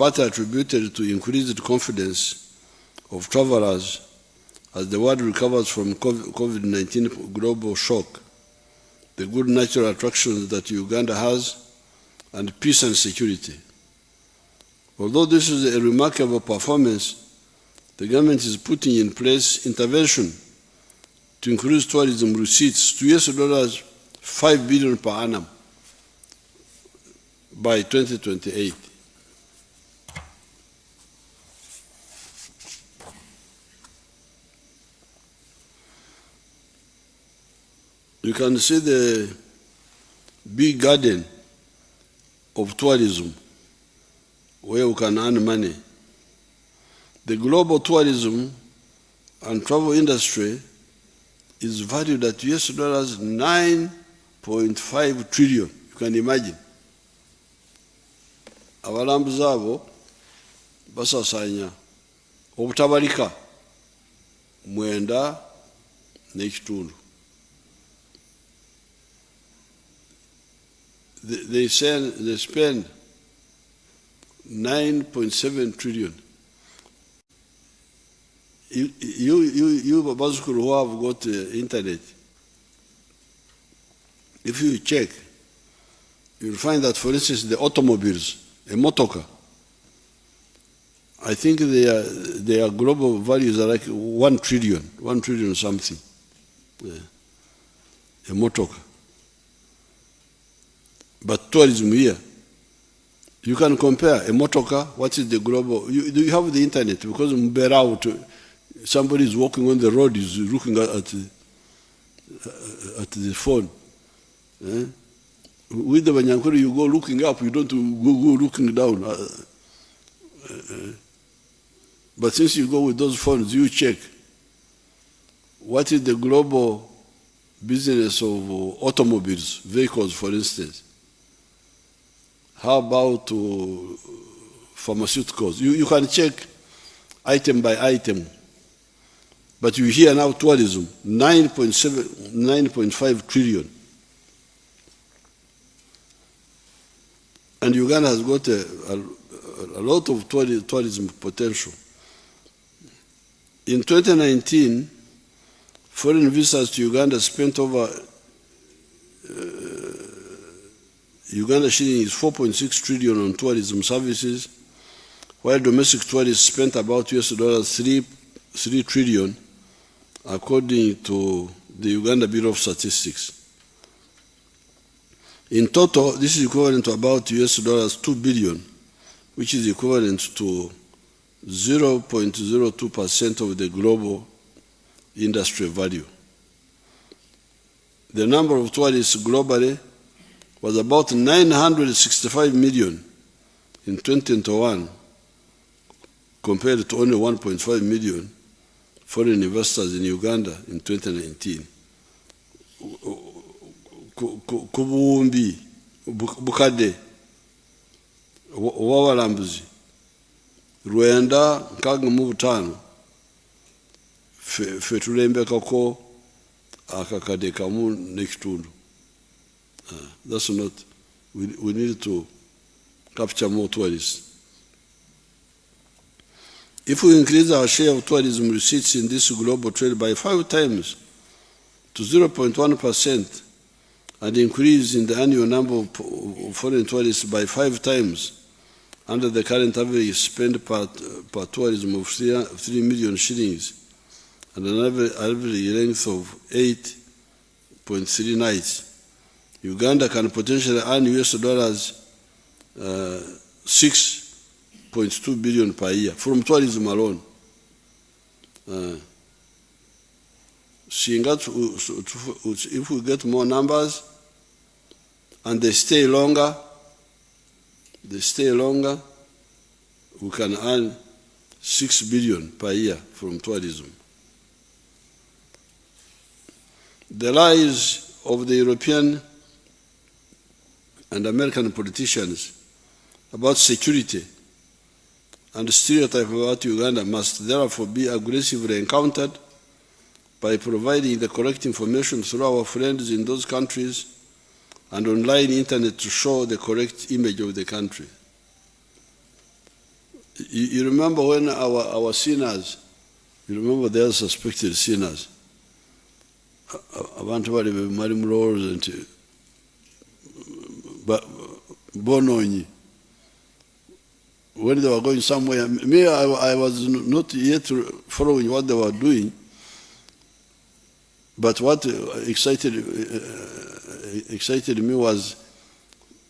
partly attributed to increased confidence of travelers as the world recovers from COVID-19 global shock, the good natural attractions that Uganda has, and peace and security. Although this is a remarkable performance, the government is putting in place intervention to increase tourism receipts to $5 billion per annum by 2028. You can see the big garden of tourism where you can earn money. The global tourism and travel industry is valued at $9.5 trillion. You can imagine. Abalambuzi abo basasanya obutabalika mwenda n'ekitundu. They spend 9.7 trillion. You Bazukuru who have got internet, if you check, you'll find that, for instance, the automobiles, a motorcar, I think their global values are like 1 trillion something. Yeah. A motorcar. But tourism here, you can compare a motorcar, what is the global, you have the internet, because somebody is walking on the road, is looking at the phone. Eh? With the Banyankuru, you go looking up, you don't go looking down. But since you go with those phones, you check what is the global business of automobiles, vehicles, for instance. How about pharmaceuticals? You can check item by item. But you hear now tourism, 9.5 trillion. And Uganda has got a lot of tourism potential. In 2019, foreign visitors to Uganda spent over Uganda shilling is 4.6 trillion on tourism services, while domestic tourists spent about $3 trillion, according to the Uganda Bureau of Statistics. In total, this is equivalent to about $2 billion, which is equivalent to 0.02% of the global industry value. The number of tourists globally was about 965 million in 2021, compared to only 1.5 million foreign investors in Uganda in 2019. Kubuumbi bukade owabalambuzi Rwanda 65 fe tulembekako akakade kamu n'ekitundu. That's not, we need to capture more tourists. If we increase our share of tourism receipts in this global trade by 5 times to 0.1%, and increase in the annual number of foreign tourists by 5 times under the current average spend per tourism of 3 million shillings and an average length of 8.3 nights, Uganda can potentially earn $6.2 billion per year from tourism alone. If we get more numbers and they stay longer, we can earn $6 billion per year from tourism. The lies of the European and American politicians about security and stereotype about Uganda must therefore be aggressively encountered by providing the correct information through our friends in those countries and online internet to show the correct image of the country. You remember when our sinners, you remember they are suspected sinners. Abantu bali bali mulowooza nti bononyi. When they were going somewhere, me, I was not yet following what they were doing, but what excited me was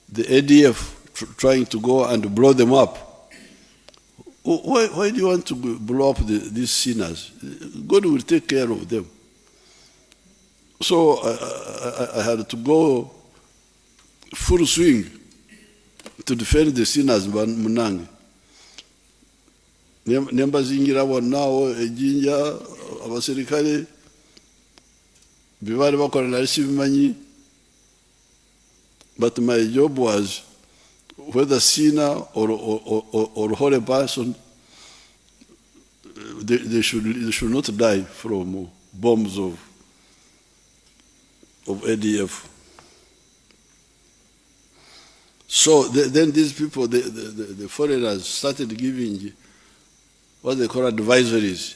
the ADF trying to go and blow them up. Why do you want to blow up these sinners? God will take care of them. So I had to go full swing to defend the sinners munange. Nembazingira wonnawo ejinja abasirikale bibali bakola nali sibimanyi. But my job was, whether sinner or holy person, they should not die from bombs of ADF. So then these people, the foreigners, started giving what they call advisories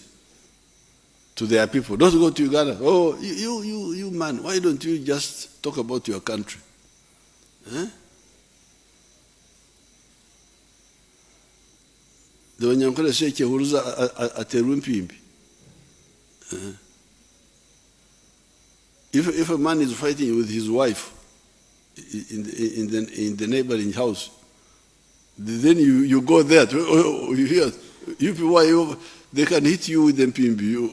to their people. Don't go to Uganda. Oh, you man, why don't you just talk about your country? Huh? The Wanyankole say Chehuruza aterwa mpimbi. If a man is fighting with his wife in the neighboring house, then you go there. You hear, you people, they can hit you with the mpimbi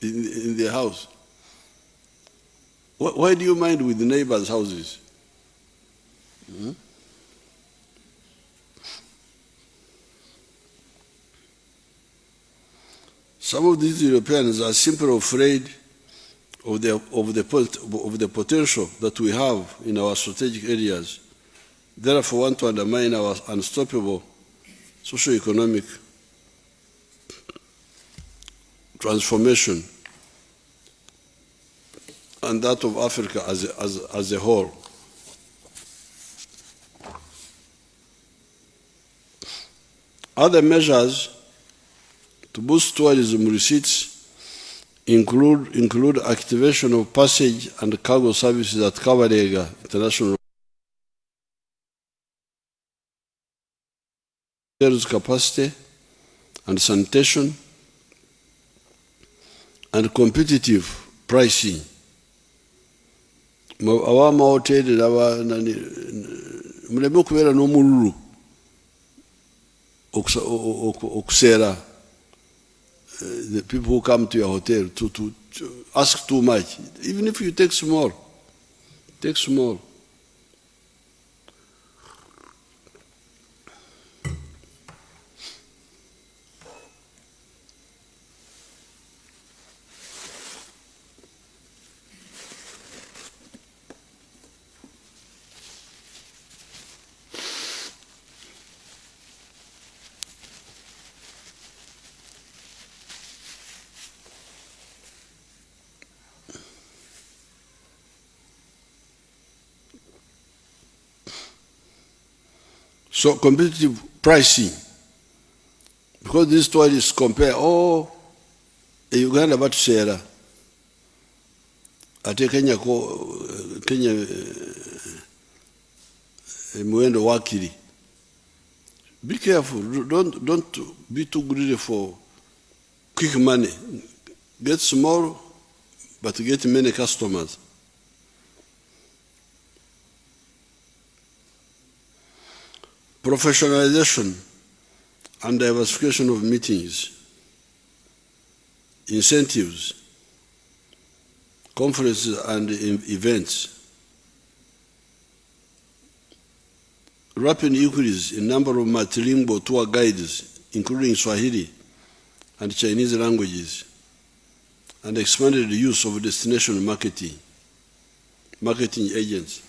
in their house. Why do you mind with the neighbors' houses? Some of these Europeans are simply afraid of the potential that we have in our strategic areas, therefore want to undermine our unstoppable socio-economic transformation and that of Africa as a whole. Other measures to boost tourism receipts include activation of passage and cargo services at Kabarega International capacity and sanitation and competitive pricing. Awa mahoteli muleme okubeera n'omululu okusera. The people who come to your hotel to ask too much. Even if you take small, take small. So competitive pricing, because these tourists compare, Uganda batusera, ate Kenya muwendo wakiri. Be careful, don't be too greedy for quick money. Get small, but get many customers. Professionalization and diversification of meetings, incentives, conferences and events. Rapid increase in number of multilingual tour guides, including Swahili and Chinese languages, and expanded use of destination marketing agents.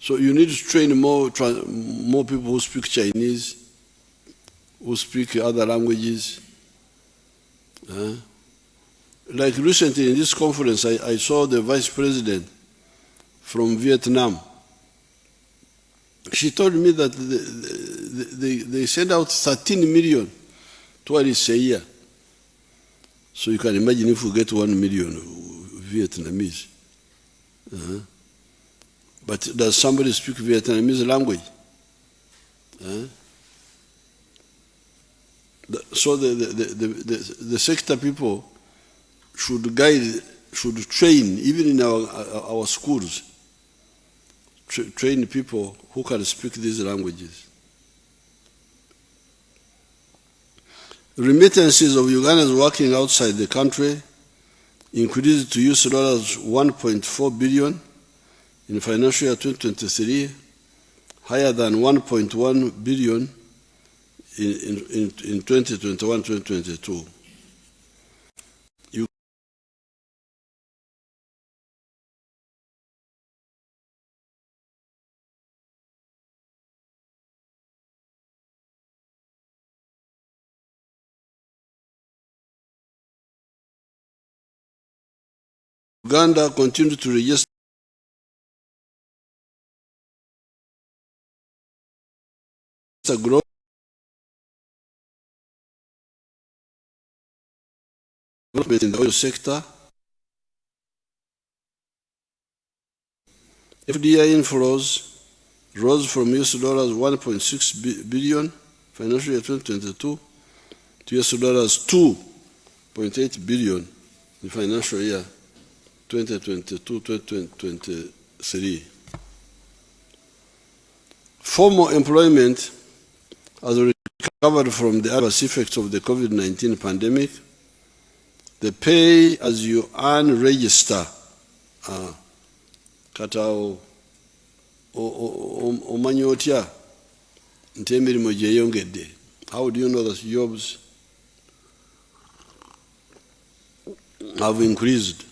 So you need to train more people who speak Chinese, who speak other languages. Like recently in this conference, I saw the vice president from Vietnam She told me that they send out 13 million tourists a year. So you can imagine if we get 1 million Vietnamese. But does somebody speak Vietnamese language? So the sector people should guide, should train, even in our schools, train people who can speak these languages. Remittances of Ugandans working outside the country increased to US dollars 1.4 billion in financial year 2023, higher than 1.1 billion in 2021-2022. Uganda continued to register growth in the oil sector. FDI inflows rose from US dollars 1.6 billion financial year 2022 to US dollars 2.8 billion in financial year 2022-2023. Formal employment has recovered from the adverse effects of the COVID-19 pandemic. The pay as you earn register kata omanyi otya nti emirimu gyeyongedde. How do you know that jobs have increased?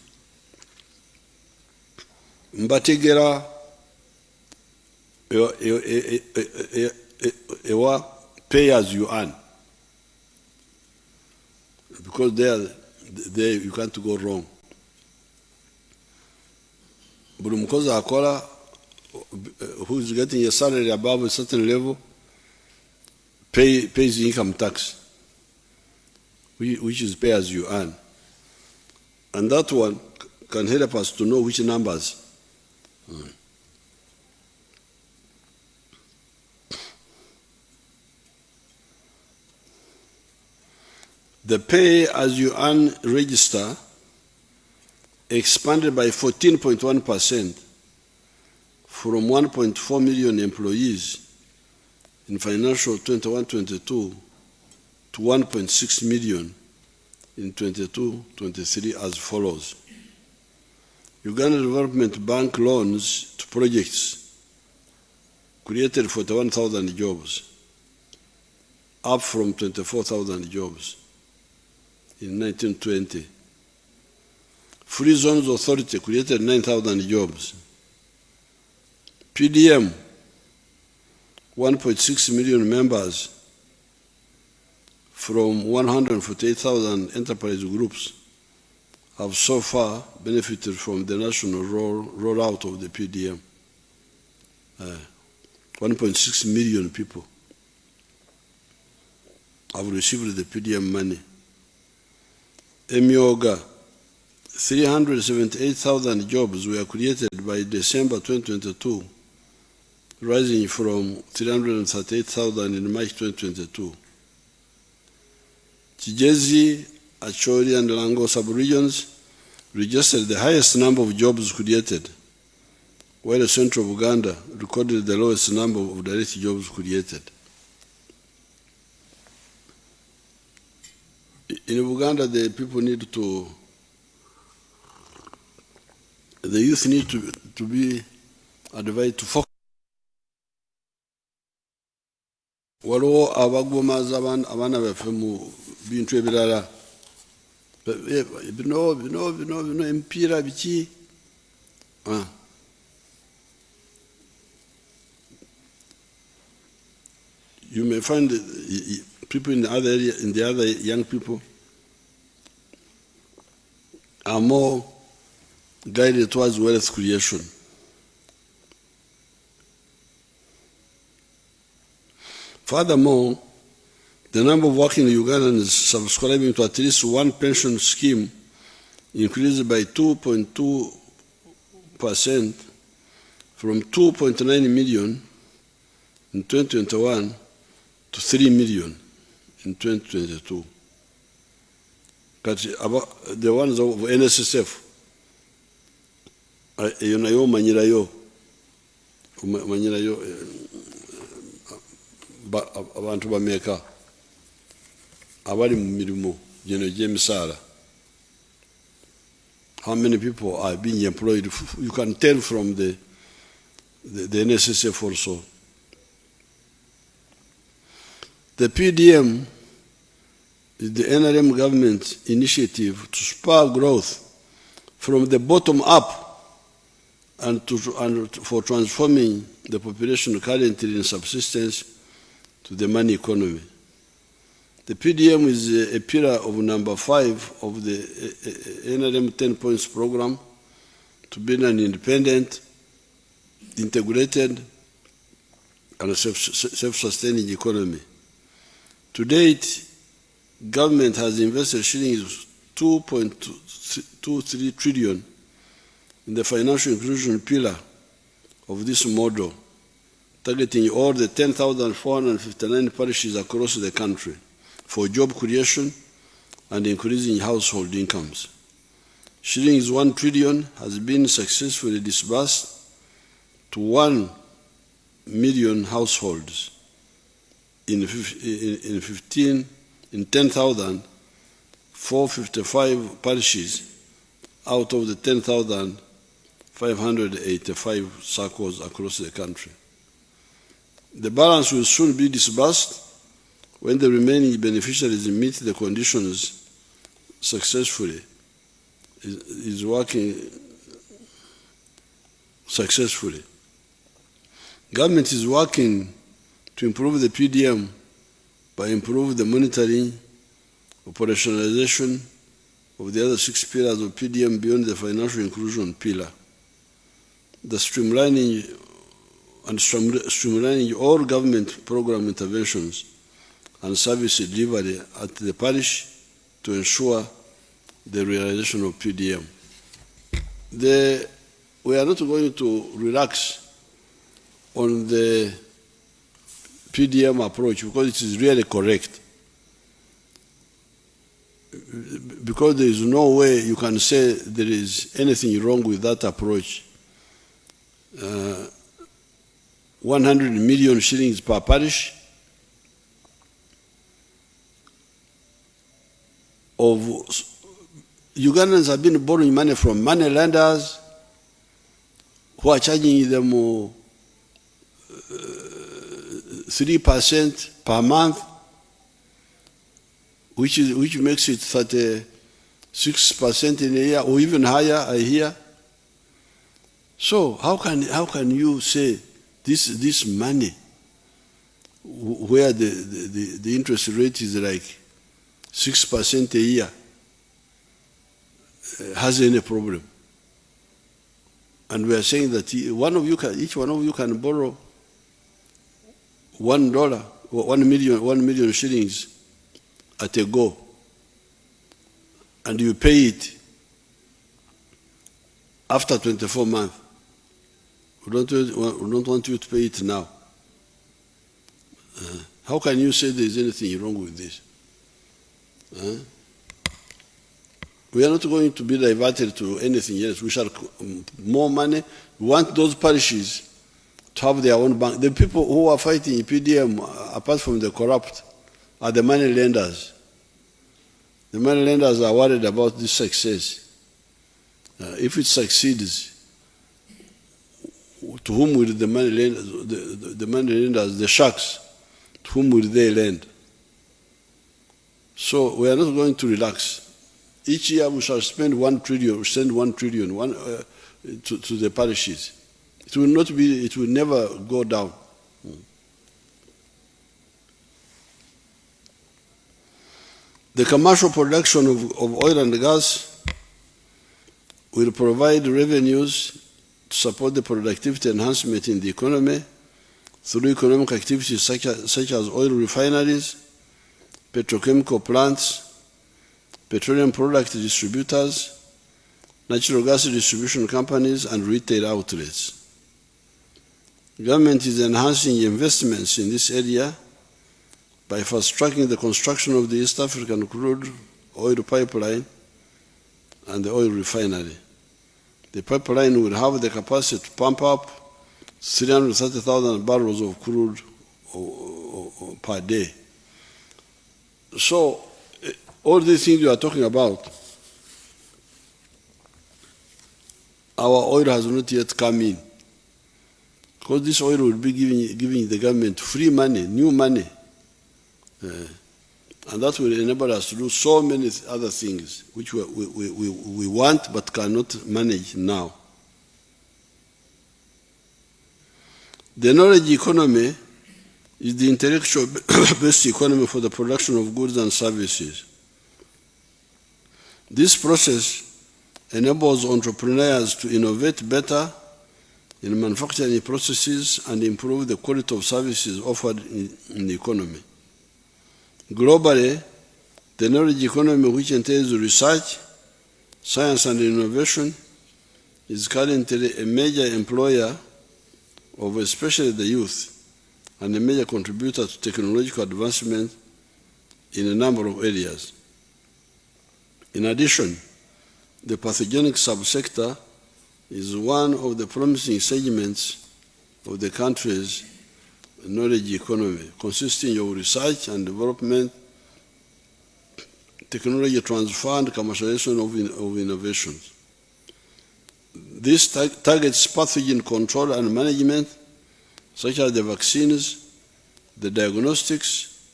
Mbategera ewa pay as you earn, because there you can't go wrong. Buli mukozi akola who is getting a salary above a certain level pays income tax, which is pay as you earn. And that one can help us to know which numbers. The pay as you earn register expanded by 14.1% from 1.4 million employees in financial 21-22 to 1.6 million in 22-23 as follows. Uganda Development Bank loans to projects created 41,000 jobs, up from 24,000 jobs in 1920. Free Zones Authority created 9,000 jobs. PDM, 1.6 million members from 148,000 enterprise groups have so far benefited from the national rollout of the PDM. 1.6 million people have received the PDM money. Emyoga, 378,000 jobs were created by December 2022, rising from 338,000 in March 2022. Kigezi, Acholi and Lango sub-regions registered the highest number of jobs created, while the central of Uganda recorded the lowest number of direct jobs created. In Uganda, the youth need to be advised to focus. Waliwo abagomaza abaana baffe mu bintu ebirala bino empiira biki. You may find people in the other area, in the other young people are more guided towards wealth creation. Furthermore, the number of working Ugandans subscribing to at least one pension scheme increased by 2.2% from 2.9 million in 2021 to 3 million in 2022. The ones of NSSF, manyirayo abantu bameka abali mu mirimo gino gy'emisaala. How many people are being employed? You can tell from the NSSF also. The PDM is the NRM government initiative to spur growth from the bottom up and for transforming the population currently in subsistence to the money economy. The PDM is a pillar of number 5 of the NRM 10 points program to build an independent, integrated, and self-sustaining economy. To date, government has invested shillings 2.23 trillion in the financial inclusion pillar of this model, targeting all the 10,459 parishes across the country for job creation and increasing household incomes. Shillings 1 trillion has been successfully disbursed to 1 million households in 10,455 parishes out of the 10,585 circles across the country. The balance will soon be disbursed when the remaining beneficiaries meet the conditions successfully, is working successfully. Government is working to improve the PDM by improving the monitoring, operationalization of the other 6 pillars of PDM beyond the financial inclusion pillar. The streamlining all government program interventions and service delivery at the parish to ensure the realization of PDM. We are not going to relax on the PDM approach because it is really correct. Because there is no way you can say there is anything wrong with that approach. 100 million shillings per parish of Ugandans have been borrowing money from money lenders who are charging them 3% per month, which makes it 36% in a year, or even higher, I hear. So how can you say this money, where the interest rate is like 6% a year, has any problem? And we are saying that each one of you can borrow $1, or 1 million shillings at a go, and you pay it after 24 months. We don't want you to pay it now. How can you say there is anything wrong with this? We are not going to be diverted to anything else. We shall more money. We want those parishes to have their own bank. The people who are fighting PDM, apart from the corrupt, are the money lenders. The money lenders are worried about this success. If it succeeds, to whom will the money lenders, the sharks, to whom will they lend? So we are not going to relax. Each year we shall spend 1 trillion, to the parishes. It will never go down. The commercial production of oil and gas will provide revenues to support the productivity enhancement in the economy through economic activities such as oil refineries, petrochemical plants, petroleum product distributors, natural gas distribution companies, and retail outlets. Government is enhancing investments in this area by fast-tracking the construction of the East African crude oil pipeline and the oil refinery. The pipeline will have the capacity to pump up 330,000 barrels of crude per day. So, all these things you are talking about, our oil has not yet come in. Because this oil will be giving the government free money, new money. And that will enable us to do so many other things which we want but cannot manage now. The knowledge economy is the intellectual-based economy for the production of goods and services. This process enables entrepreneurs to innovate better in manufacturing processes and improve the quality of services offered in the economy. Globally, the knowledge economy, which entails research, science, and innovation, is currently a major employer of especially the youth and a major contributor to technological advancement in a number of areas. In addition, the pathogenic subsector is one of the promising segments of the country's knowledge economy, consisting of research and development, technology transfer, and commercialization of innovations. This targets pathogen control and management, such as the vaccines, the diagnostics,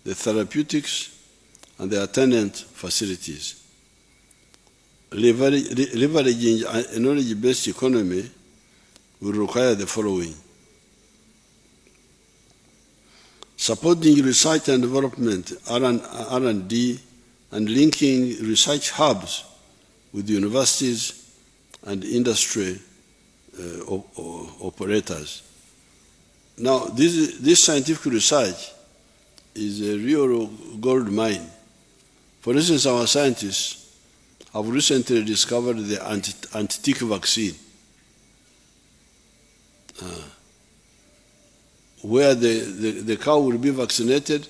the therapeutics, and the attendant facilities. Leveraging a knowledge-based economy will require the following: supporting research and development, R&D, and linking research hubs with universities and industry operators. Now, this scientific research is a real gold mine. For instance, our scientists have recently discovered the anti-tick vaccine, where the cow will be vaccinated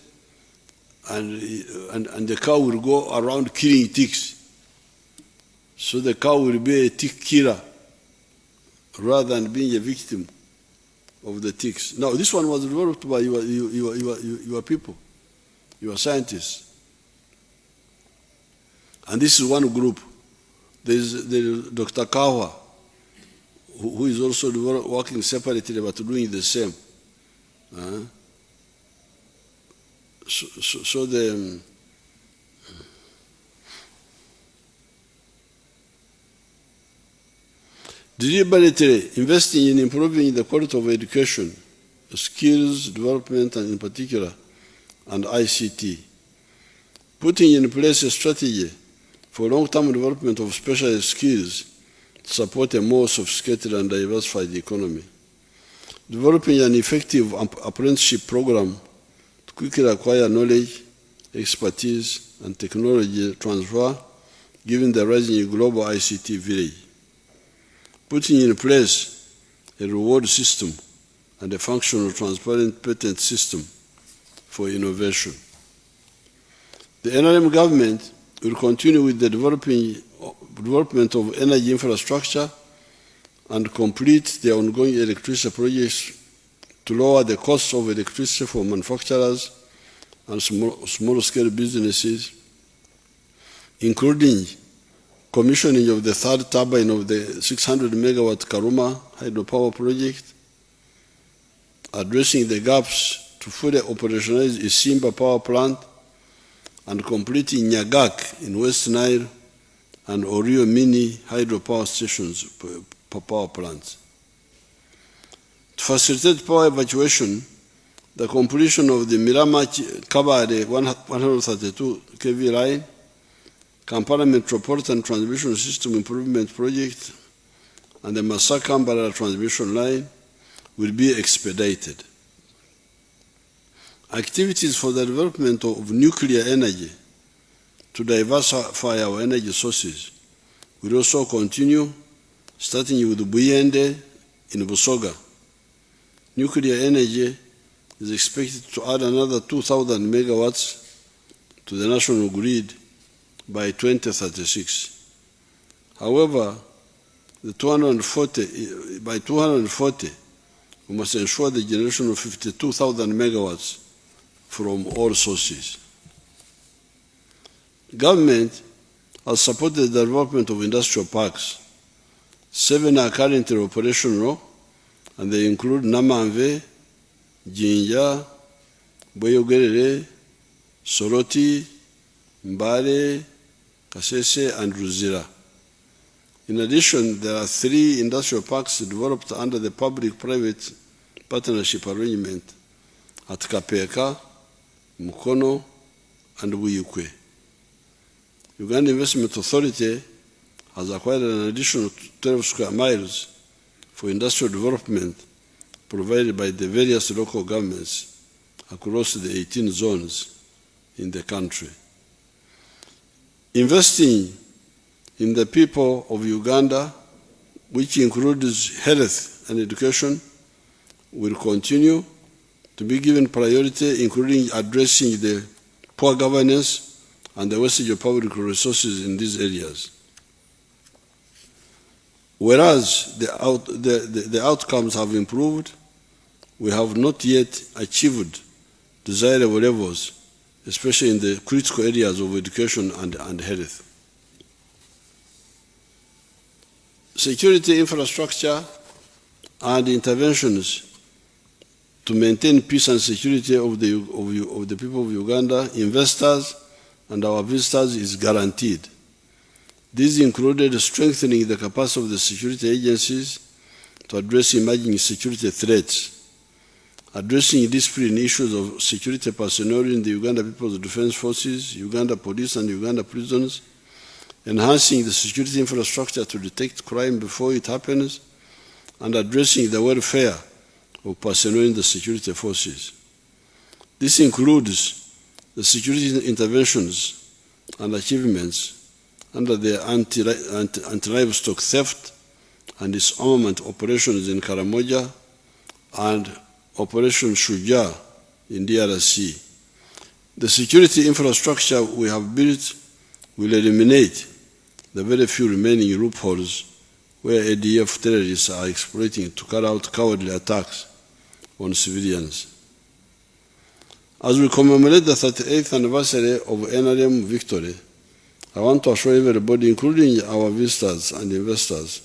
and the cow will go around killing ticks. So the cow will be a tick killer rather than being a victim of the ticks. Now, this one was developed by your people, your scientists. And this is one group. There's Dr. Kawa, who is also working separately but doing the same. So the deliberately investing in improving the quality of education, skills development, and in particular, and ICT. Putting in place a strategy for long-term development of specialized skills to support a more sophisticated and diversified economy. Developing an effective apprenticeship program to quickly acquire knowledge, expertise, and technology transfer, given the rising global ICT village. Putting in place a reward system and a functional transparent patent system for innovation. The NRM government will continue with the development of energy infrastructure and complete the ongoing electricity projects to lower the cost of electricity for manufacturers and small-scale businesses, including commissioning of the third turbine of the 600-megawatt Karuma hydropower project, addressing the gaps to fully operationalize Isimba power plant, and completing Nyagak in West Nile and Orio mini hydropower stations power plants. To facilitate power evacuation, the completion of the Mirama-Kabare 132 kV line, Kampala Metropolitan Transmission System Improvement Project, and the Masaka-Mbarara transmission line will be expedited. Activities for the development of nuclear energy to diversify our energy sources will also continue, starting with Buyende in Busoga. Nuclear energy is expected to add another 2,000 megawatts to the national grid by 2036. However, by 240, we must ensure the generation of 52,000 megawatts from all sources. Government has supported the development of industrial parks. 7 are currently operational, and they include Namanve, Jinja, Boyogerere, Soroti, Mbale, Kasese, and Ruzira. In addition, there are 3 industrial parks developed under the public-private partnership arrangement at Kapeka, Mukono, and Wiyukwe. Uganda Investment Authority has acquired an additional 12 square miles for industrial development provided by the various local governments across the 18 zones in the country. Investing in the people of Uganda, which includes health and education, will continue to be given priority, including addressing the poor governance and the wastage of public resources in these areas. Whereas the outcomes have improved, we have not yet achieved desirable levels, especially in the critical areas of education and health. Security infrastructure and interventions to maintain peace and security of the people of Uganda, investors, and our visitors is guaranteed. This included strengthening the capacity of the security agencies to address emerging security threats, addressing discipline issues of security personnel in the Uganda People's Defense Forces, Uganda Police, and Uganda prisons, enhancing the security infrastructure to detect crime before it happens, and addressing the welfare of personnel in the security forces. This includes the security interventions and achievements under the anti-livestock theft and disarmament operations in Karamoja and Operation Shujaa in DRC. The security infrastructure we have built will eliminate the very few remaining loopholes where ADF terrorists are exploiting to carry out cowardly attacks on civilians. As we commemorate the 38th anniversary of NRM victory, I want to assure everybody, including our visitors and investors,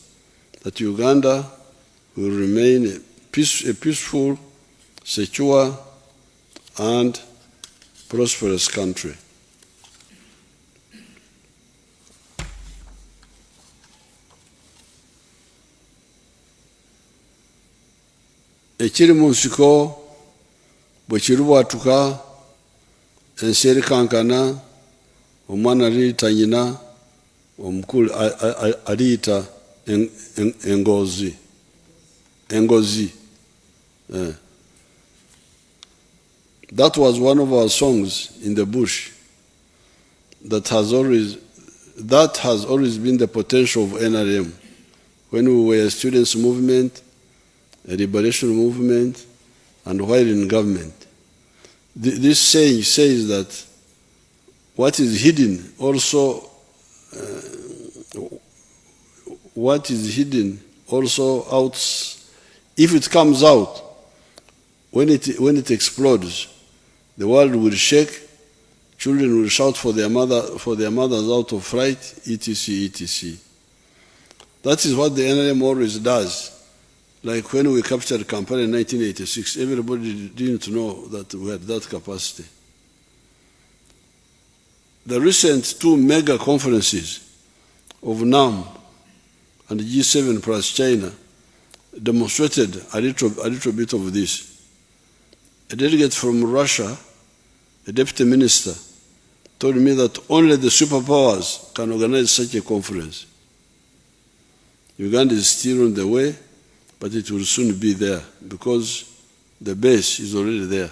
that Uganda will remain a peaceful, secure, and prosperous country. Ekiri mu nsiko bwe kirubwatuka, ensi erikankana, omwana aliyita nnyina, omukulu aliyita engozi. That was one of our songs in the bush that has always been the potential of NRM. When we were a students' movement, a liberation movement, and while in government. This saying says that what is hidden also out, if it comes out, when it explodes, the world will shake, children will shout for their mothers out of fright, etc., etc. That is what the NRM always does. Like when we captured Kampala in 1986, everybody didn't know that we had that capacity. The recent 2 mega conferences of NAM and G7 plus China demonstrated a little bit of this. A delegate from Russia, a deputy minister, told me that only the superpowers can organize such a conference. Uganda is still on the way, but it will soon be there because the base is already there.